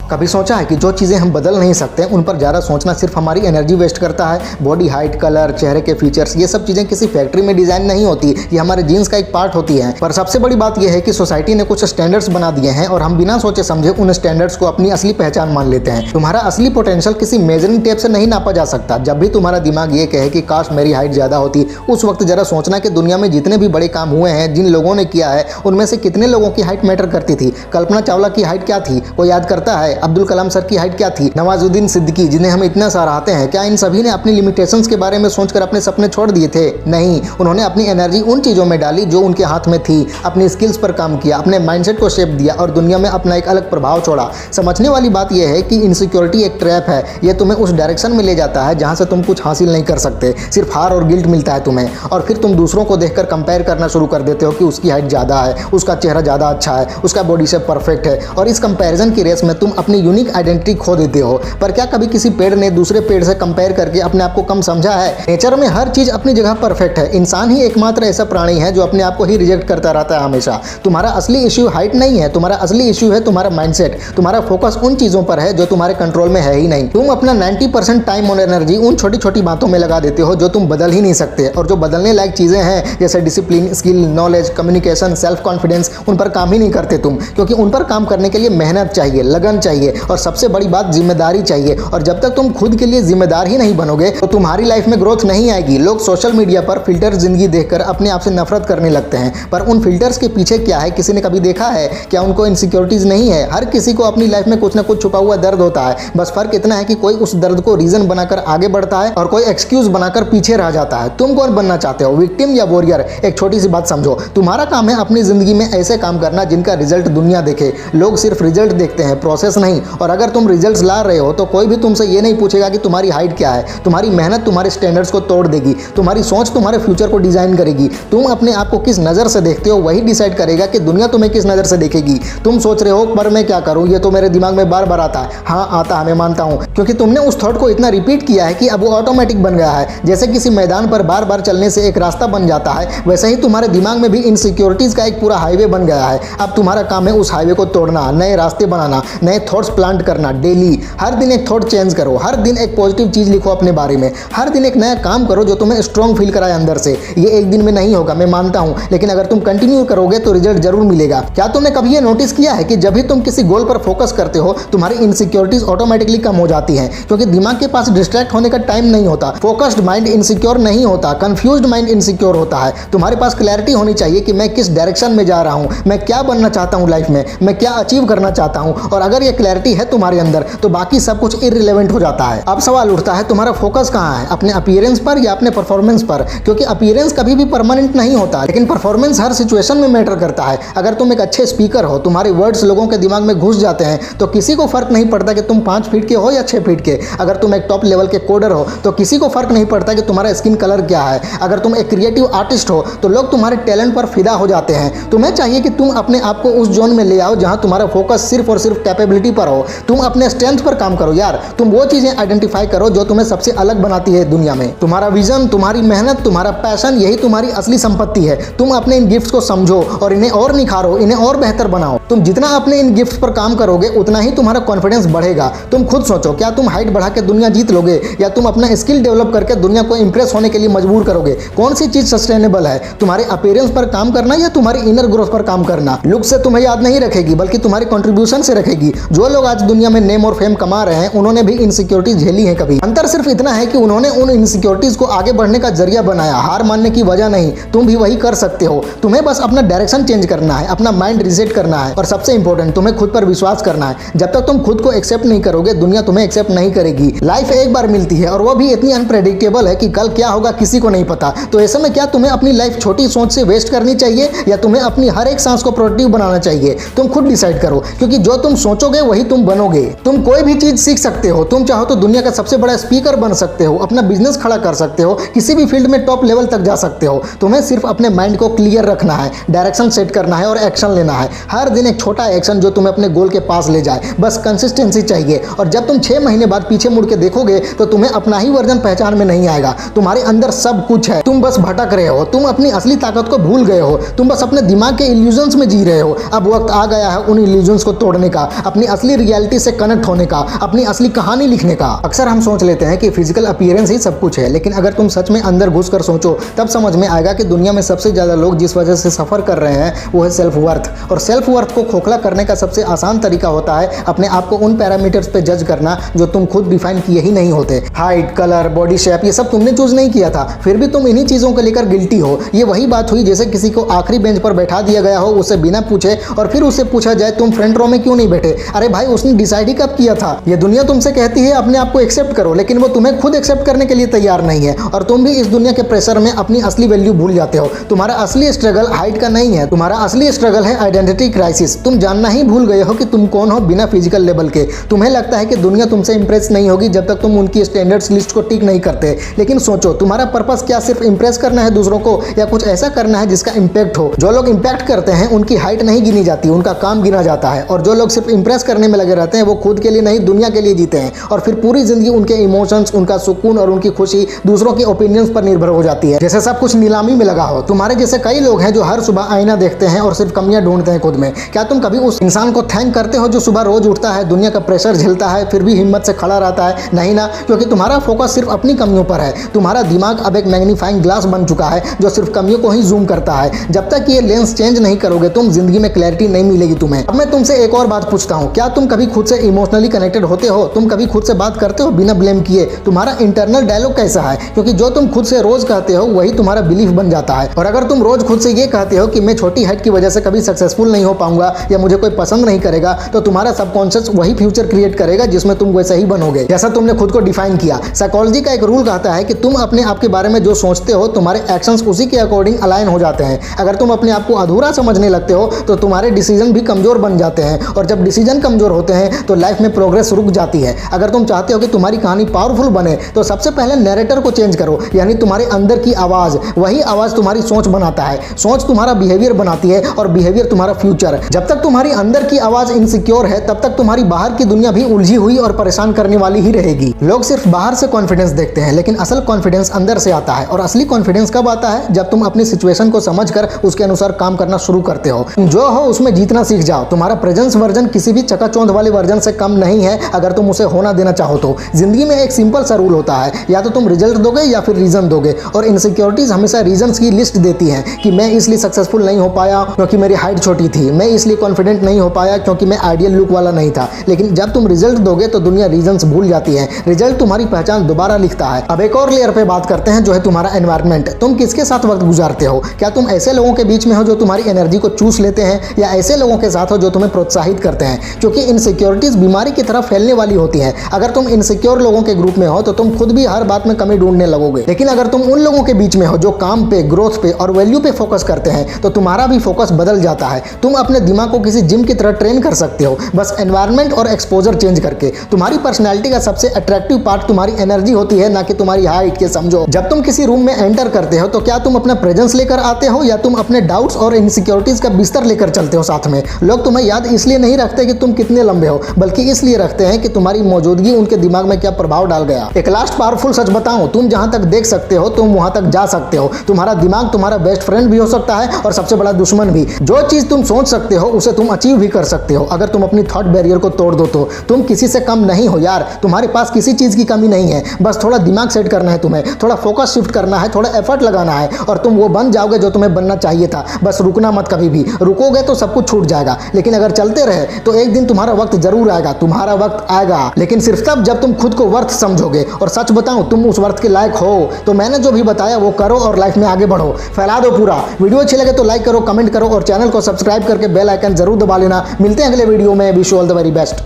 कभी सोचा है कि जो चीज़ें हम बदल नहीं सकते उन पर ज़्यादा सोचना सिर्फ हमारी एनर्जी वेस्ट करता है। बॉडी हाइट, कलर, चेहरे के फीचर्स, ये सब चीज़ें किसी फैक्ट्री में डिज़ाइन नहीं होती, ये हमारे जीन्स का एक पार्ट होती है। पर सबसे बड़ी बात यह है कि सोसाइटी ने कुछ स्टैंडर्ड्स बना दिए हैं और हम बिना सोचे समझे उन स्टैंडर्ड्स को अपनी असली पहचान मान लेते हैं। तुम्हारा असली पोटेंशियल किसी मेजरिंग टेप से नहीं नापा जा सकता। जब भी तुम्हारा दिमाग ये कहे कि काश मेरी हाइट ज़्यादा होती, उस वक्त जरा सोचना कि दुनिया में जितने भी बड़े काम हुए हैं, जिन लोगों ने किया है, उनमें से कितने लोगों की हाइट मैटर करती थी। कल्पना चावला की हाइट क्या थी, वो याद करता है? अब्दुल कलाम सर की हाइट क्या थी? नवाजुद्दीन सिद्दीकी, जिन्हें हम इतना सराहते हैं, क्या इन सभी ने अपनी लिमिटेशंस के बारे में सोचकर अपने सपने छोड़ दिए थे? नहीं, उन्होंने अपनी एनर्जी उन चीज़ों में डाली जो उनके हाथ में थी, अपनी स्किल्स पर काम किया, अपने माइंडसेट को शेप दिया और दुनिया में अपना एक अलग प्रभाव छोड़ा। समझने वाली बात यह है कि इनसिक्योरिटी एक ट्रैप है। यह तुम्हें उस डायरेक्शन में ले जाता है जहां से तुम कुछ हासिल नहीं कर सकते, सिर्फ हार और गिल्ट मिलता है तुम्हें। और फिर तुम दूसरों को देखकर कंपेयर करना शुरू कर देते हो कि उसकी हाइट ज़्यादा है, उसका चेहरा ज़्यादा अच्छा है, उसका बॉडी शेप परफेक्ट है, और इस कंपैरिजन की रेस में तुम अपनी यूनिक आइडेंटिटी खो देते हो। पर क्या कभी किसी पेड़ ने दूसरे पेड़ से कंपेयर करके अपने आप को कम समझा है? नेचर में हर चीज अपनी जगह परफेक्ट है। इंसान ही एकमात्र ऐसा प्राणी है जो अपने आप को ही रिजेक्ट करता रहता है हमेशा। तुम्हारा असली इश्यू हाइट नहीं है, तुम्हारा असली इश्यू है तुम्हारा माइंडसेट। तुम्हारा फोकस उन चीजों पर है जो तुम्हारे कंट्रोल में है ही नहीं। तुम अपना 90% टाइम और एनर्जी उन छोटी छोटी बातों में लगा देते हो जो तुम बदल ही नहीं सकते, और जो बदलने लायक चीजें हैं जैसे discipline, skill, knowledge, communication, self confidence, उन पर काम ही नहीं करते तुम, क्योंकि उन पर काम करने के लिए मेहनत चाहिए, लगन चाहिए, और सबसे बड़ी बात जिम्मेदारी चाहिए। और जब तक तुम खुद के लिए जिम्मेदार ही नहीं बनोगे तो तुम्हारी लाइफ में ग्रोथ नहीं आएगी। लोग सोशल मीडिया पर फिल्टर जिंदगी देखकर अपने आप से नफरत करने लगते हैं, पर उन फिल्टर्स के पीछे क्या है किसी ने कभी देखा है? क्या उनको इनसिक्योरिटीज नहीं है? हर किसी को अपनी लाइफ में कुछ ना कुछ छुपा हुआ दर्द होता है। बस फर्क इतना है कि कोई उस दर्द को रीजन बनाकर आगे बढ़ता है और कोई एक्सक्यूज बनाकर पीछे रह जाता है। तुम कौन बनना चाहते हो, विक्टिम या वॉरियर? एक छोटी सी बात समझो, तुम्हारा काम है अपनी जिंदगी में ऐसे काम करना जिनका रिजल्ट दुनिया देखे। लोग सिर्फ रिजल्ट देखते हैं, प्रोसेस नहीं। और अगर तुम रिजल्ट्स ला रहे हो तो कोई भी तुमसे ये नहीं पूछेगा कि तुम्हारी हाइट क्या है। तुम्हारी मेहनत तुम्हारे स्टैंडर्ड्स को तोड़ देगी, तुम्हारी सोच तुम्हारे फ्यूचर को डिजाइन करेगी। तुम अपने आप को किस नज़र से देखते हो वही डिसाइड करेगा कि दुनिया तुम्हें किस नज़र से देखेगी। तुम सोच रहे हो पर मैं क्या करूं, ये तो मेरे दिमाग में बार बार आता है। हाँ आता है, मैं मानता हूं, क्योंकि तुमने उस थॉट को इतना रिपीट किया है कि अब वो ऑटोमेटिक बन गया है। जैसे किसी मैदान पर बार बार चलने से एक रास्ता बन जाता है, वैसे ही तुम्हारे दिमाग में भी इनसिक्योरिटीज का एक पूरा हाईवे बन गया है। अब तुम्हारा काम है उस हाईवे को तोड़ना, नए रास्ते बनाना, नए थॉट्स प्लांट करना। डेली हर दिन एक थॉट चेंज करो, हर दिन एक पॉजिटिव चीज लिखो अपने बारे में, हर दिन एक नया काम करो जो तुम्हें स्ट्रॉन्ग फील कराए अंदर से। ये एक दिन में नहीं होगा, मैं मानता हूं, लेकिन अगर तुम कंटिन्यू करोगे तो रिजल्ट जरूर मिलेगा। क्या तुमने कभी ये नोटिस किया है कि जब भी तुम किसी गोल पर फोकस करते हो तुम्हारी इनसिक्योरिटीज ऑटोमेटिकली कम हो जाती हैं, क्योंकि दिमाग के पास डिस्ट्रैक्ट होने का टाइम नहीं होता। फोकस्ड माइंड इनसिक्योर नहीं होता, कंफ्यूज्ड माइंड इनसिक्योर होता है। तुम्हारे पास क्लैरिटी होनी चाहिए कि मैं किस डायरेक्शन में जा रहा हूं, मैं क्या बनना चाहता हूं लाइफ में, मैं क्या अचीव करना चाहता हूं। और अगर ये क्लैरिटी है तुम्हारे अंदर तो बाकी सब कुछ इररिलेवेंट हो जाता है। अब सवाल उठता है तुम्हारा फोकस कहां है, अपने अपीयरेंस पर या अपने परफॉर्मेंस पर? क्योंकि अपीयरेंस कभी भी परमानेंट नहीं होता, लेकिन परफॉर्मेंस हर सिचुएशन में मैटर करता है। अगर तुम एक अच्छे स्पीकर हो, तुम्हारे वर्ड्स लोगों के दिमाग में घुस जाते हैं, तो किसी को फर्क नहीं पड़ता कि तुम 5 फीट के हो या 6 फीट के। अगर तुम एक टॉप लेवल के कोडर हो तो किसी को फर्क नहीं पड़ता कि तुम्हारा स्किन कलर क्या है। अगर तुम एक क्रिएटिव आर्टिस्ट हो तो लोग तुम्हारे टैलेंट पर फिदा हो जाते हैं। तुम्हें चाहिए कि तुम अपने आप को उस जोन में ले आओ जहां तुम्हारा फोकस सिर्फ और सिर्फ कैपेबिलिटी पर हो। तुम अपने स्ट्रेंथ पर काम करो यार, तुम वो चीजें आइडेंटिफाई करो जो तुम्हें सबसे अलग बनाती है दुनिया में। तुम्हारा विजन, तुम्हारी मेहनत, तुम्हारा पैशन, यही तुम्हारी असली संपत्ति है। तुम अपने इन गिफ्ट्स को समझो और इन्हें और निखारो, इन्हें और बेहतर बनाओ। तुम जितना अपने इन गिफ्ट्स पर काम करोगे उतना ही तुम्हारा कॉन्फिडेंस बढ़ेगा। तुम खुद सोचो, क्या तुम हाइट बढ़ा के दुनिया जीत लोगे या तुम अपना स्किल डेवलप करके दुनिया को इंप्रेस होने के लिए मजबूर करोगे? कौन सी चीज सस्टेनेबल है, तुम्हारे अपीयरेंस पर काम करना या तुम्हारी इनर ग्रोथ पर काम करना? लुक से तुम्हें याद नहीं रखेगी बल्कि तुम्हारी कंट्रीब्यूशन से रखेगी। जो लोग आज दुनिया में नेम और फेम कमा रहे हैं उन्होंने भी इनसिक्योरिटीज झेली है कभी। अंतर सिर्फ इतना है कि उन्होंने उन इनसिक्योरिटीज को आगे बढ़ने का जरिया बनाया, हार मानने की वजह नहीं। तुम भी वही कर सकते हो। तुम्हें बस अपना डायरेक्शन चेंज करना है, अपना माइंड रिसेट करना है, और सबसे इंपॉर्टेंट तुम्हें खुद पर विश्वास करना है। जब तक तुम खुद को एक्सेप्ट नहीं करोगे दुनिया तुम्हें एक्सेप्ट नहीं करेगी। लाइफ एक बार मिलती है और वो भी इतनी अनप्रेडिक्टेबल है कि कल क्या होगा किसी को नहीं पता। तो ऐसे में क्या तुम्हें अपनी लाइफ छोटी सोच से वेस्ट करनी चाहिए या तुम्हें अपनी हर एक सांस को प्रोडक्टिव बनाना चाहिए? तुम खुद डिसाइड करो, क्योंकि जो तुम सोचोगे वही तुम बनोगे। तुम कोई भी चीज सीख सकते हो, तुम चाहो तो दुनिया का सबसे बड़ा स्पीकर बन सकते हो, अपना बिजनेस खड़ा कर सकते हो, किसी भी फील्ड में टॉप लेवल तक जा सकते हो। तुम्हें सिर्फ अपने माइंड को क्लियर रखना है, डायरेक्शन सेट करना है और एक्शन लेना है। हर दिन एक छोटा एक्शन जो तुम्हें अपने गोल के पास ले जाए। बस कंसिस्टेंसी चाहिए, और जब तुम 6 महीने बाद पीछे मुड़ के देखोगे तो तुम्हें अपना ही वर्जन पहचान में नहीं आएगा। तुम्हारे अंदर सब कुछ है, तुम बस भटक रहे हो, तुम अपनी असली ताकत को भूल गए हो, तुम बस अपने दिमाग के इल्यूजन्स में जी रहे हो। अब वक्त आ गया है उन इल्यूजन्स को तोड़ने का, अपनी असली रियलिटी से कनेक्ट होने का, अपनी असली कहानी लिखने का। अक्सर हम सोच लेते हैं कि फिजिकल अपीयरेंस ही सब कुछ है, लेकिन अगर तुम सच में अंदर घुस कर सोचो तब समझ में आएगा कि दुनिया में सबसे ज्यादा लोग जिस वजह से सफर कर रहे हैं वो है सेल्फ वर्थ। और सेल्फ वर्थ को खोखला करने का सबसे आसान तरीका होता है अपने आप को उन पैरामीटर्स पे जज करना जो तुम खुद डिफाइन किए ही नहीं होते। हाइट, कलर, बॉडी शेप, ये सब तुमने चूज नहीं किया था, फिर भी तुम इन्हीं चीजों को लेकर गिल्टी हो। ये वही बात हुई जैसे किसी को आखिरी बेंच पर बैठा दिया गया हो, उससे बिना पूछे, और फिर उससे पूछा जाए तुम फ्रंट रो में क्यों नहीं बैठे। अरे भाई, उसने डिसाइड ही कब किया था। ये दुनिया तुमसे कहती है अपने आप को एक्सेप्ट करो, लेकिन वो तुम्हें खुद एक्सेप्ट करने के लिए तैयार नहीं है, और तुम भी इस दुनिया के प्रेशर में अपनी असली वैल्यू भूल जाते हो। तुम्हारा असली स्ट्रगल हाइट का नहीं है, तुम्हारा असली स्ट्रगल है आइडेंटिटी क्राइसिस। तुम जानना ही भूल गए हो कि तुम कौन हो बिना फिजिकल लेवल के। तुम्हें लगता है कि दुनिया तुमसे इंप्रेस नहीं होगी जब तक तुम उनकी स्टैंडर्ड्स लिस्ट को टिक नहीं करते। लेकिन सोचो, तुम्हारा पर्पस क्या सिर्फ इंप्रेस करना है दूसरों को, या कुछ ऐसा करना है जिसका इंपैक्ट हो। जो लोग इंपैक्ट करते हैं उनकी हाइट नहीं गिनी जाती, उनका काम गिना जाता है। और जो लोग सिर्फ इंप्रेस करने में लगे रहते हैं वो खुद के लिए नहीं दुनिया के लिए जीते हैं, और फिर पूरी जिंदगी उनके इमोशंस, उनका सुकून और उनकी खुशी दूसरों के ओपिनियंस पर निर्भर हो जाती है, जैसे सब कुछ नीलामी में लगा हो। तुम्हारे जैसे कई लोग हैं जो हर सुबह आईना देखते हैं और सिर्फ कमियां ढूंढते हैं खुद में। क्या तुम कभी उस इंसान को थैंक करते हो जो सुबह रोज उठता है, दुनिया का प्रेशर झेलता है, फिर भी हिम्मत से खड़ा रहता है? नहीं ना, क्योंकि तुम्हारा फोकस सिर्फ अपनी कमियों पर है। तुम्हारा दिमाग अब एक मैग्नीफाइंग ग्लास बन चुका है जो सिर्फ कमियों को ही जूम करता है। जब तक ये लेंस चेंज नहीं करोगे तुम जिंदगी में क्लैरिटी नहीं मिलेगी तुम्हें। अब मैं तुमसे एक और बात पूछता हूँ, क्या तुम कभी खुद से इमोशनली कनेक्टेड होते हो? तुम कभी खुद से बात करते हो बिना ब्लेम किए? तुम्हारा इंटरनल डायलॉग कैसा है? क्योंकि जो तुम खुद से रोज कहते हो वही तुम्हारा बिलीफ बन जाता है। और अगर तुम रोज खुद से ये कहते हो कि मैं छोटी हाइट की वजह से कभी सक्सेसफुल नहीं हो पाऊंगा या मुझे कोई पसंद नहीं करेगा, तो तुम्हारा सबकॉन्शियस वही फ्यूचर क्रिएट करेगा जिसमें तुम वैसे ही बनोगे जैसा तुमने खुद को डिफाइन किया। साइकोलॉजी का एक रूल कहता है कि तुम अपने आप के बारे में जो सोचते हो तुम्हारे एक्शंस उसी के अकॉर्डिंग अलाइन हो जाते हैं। अगर तुम अपने आप को अधूरा समझने लगते हो तो तुम्हारे डिसीजन भी कमजोर बन जाते हैं, और जब डिसीजन कमजोर होते हैं तो लाइफ में प्रोग्रेस रुक जाती है। अगर तुम चाहते हो कि तुम्हारी कहानी पावरफुल बने तो सबसे पहले नैरेटर को चेंज करो, यानी तुम्हारे अंदर की आवाज। वही आवाज तुम्हारी सोच बनाता है, सोच तुम्हारा बिहेवियर बनाती है, और बिहेवियर तुम्हारा फ्यूचर। जब तक तुम्हारी अंदर की आवाज इनसिक्योर है तब तक तुम्हारी बाहर की दुनिया भी उलझी हुई और परेशान करने वाली ही रहेगी। लोग सिर्फ बाहर से कॉन्फिडेंस देखते हैं, लेकिन असल कॉन्फिडेंस अंदर से आता है। और असली कॉन्फिडेंस कब आता है? जब तुम अपनी सिचुएशन को समझकर उसके अनुसार काम करना शुरू करते हो। जो हो उसमें जीतना सीख जाओ। तुम्हारा प्रेजेंस वर्जन किसी भी चकाचौंध वाले वर्जन से कम नहीं है अगर तुम उसे होना देना चाहो तो। जिंदगी में एक सिंपल सा रूल होता है, या तो तुम रिजल्ट दोगे या फिर रीजन दोगे। और इनसिक्योरिटीज हमेशा रीजंस की लिस्ट देती हैं कि मैं इसलिए सक्सेसफुल नहीं हो पाया क्योंकि मेरी हाइट छोटी थी, मैं इसलिए कॉन्फिडेंट नहीं हो पाया क्योंकि मैं आइडियल लुक वाला नहीं था। लेकिन जब तुम रिजल्ट दोगे तो दुनिया रीजंस भूल जाती है। रिजल्ट तुम्हारी पहचान दोबारा लिखता है। अब एक और लेयर पे बात करते हैं जो है तुम्हारा एनवायरनमेंट। तुम किसके साथ वक्त गुजारते हो? क्या तुम ऐसे लोगों के बीच में हो जो तुम्हारी एनर्जी को चूस लेते हैं, या ऐसे लोगों के साथ हो जो तुम्हें प्रोत्साहित करते हैं? क्योंकि इनसिक्योरिटीज बीमारी की तरफ फैलने वाली होती हैं। अगर तुम इनसिक्योर लोगों के ग्रुप में हो तो तुम खुद भी हर बात में कमी ढूंढने लगोगे। लेकिन अगर तुम उन लोगों के बीच में हो जो काम पे, ग्रोथ पे और वैल्यू पे फोकस करते हैं तो तुम्हारा भी फोकस बदल जाता है। तुम अपने दिमाग को किसी जिम की तरह ट्रेन कर सकते हो, बस एनवायरनमेंट और एक्सपोजर चेंज करके। तुम्हारी पर्सनैलिटी का सबसे अट्रैक्टिव पार्ट तुम्हारी एनर्जी होती है, ना कि तुम्हारी हाइट के समझो। जब तुम किसी रूम में एंटर करते हो तो क्या तुम अपना प्रेजेंस लेकर आते हो या तुम अपने डाउट्स और इनसिक्योरिटीज का बिस्तर लेकर चलते हो साथ में? लोग तुम्हें याद इसलिए नहीं रखते कि तुम कितने लंबे हो, बल्कि इसलिए रखते हैं कि तुम्हारी मौजूदगी उनके दिमाग में क्या प्रभाव डाल गया। एक लास्ट पावरफुल सच बताऊं, तुम जहां तक देख सकते हो तुम वहां तक जा सकते हो। तुम्हारा दिमाग तुम्हारा बेस्ट फ्रेंड भी हो सकता है और सबसे बड़ा दुश्मन भी। जो चीज तुम सोच सकते हो उसे तुम अचीव भी कर सकते हो अगर तुम अपनी थॉट बैरियर को तोड़ दो तो। तुम किसी से कम नहीं हो यार, तुम्हारे पास किसी चीज की कमी नहीं है। बस थोड़ा दिमाग सेट करना है तुम्हें, थोड़ा फोकस शिफ्ट करना है, थोड़ा एफर्ट लगाना है, और तुम वो बन जाओगे जो तुम्हें बनना चाहिए था। बस रुकना मत कभी भी। रुकोगे तो सब कुछ छूट जाएगा, लेकिन अगर चलते रहे तो एक दिन तुम्हारा वक्त जरूर आएगा। तुम्हारा वक्त आएगा, लेकिन सिर्फ तब जब तुम खुद को वर्थ समझोगे। और सच बताऊं, तुम उस वर्थ के लायक हो। तो मैंने जो भी बताया वो करो और लाइफ में आगे बढ़ो। फैला दो पूरा। वीडियो अच्छी लगे तो लाइक करो, कमेंट करो और चैनल को सब्सक्राइब करके बेल आइकन जरूर दबा लेना। मिलते हैं अगले वीडियो में। Wish you all the very best.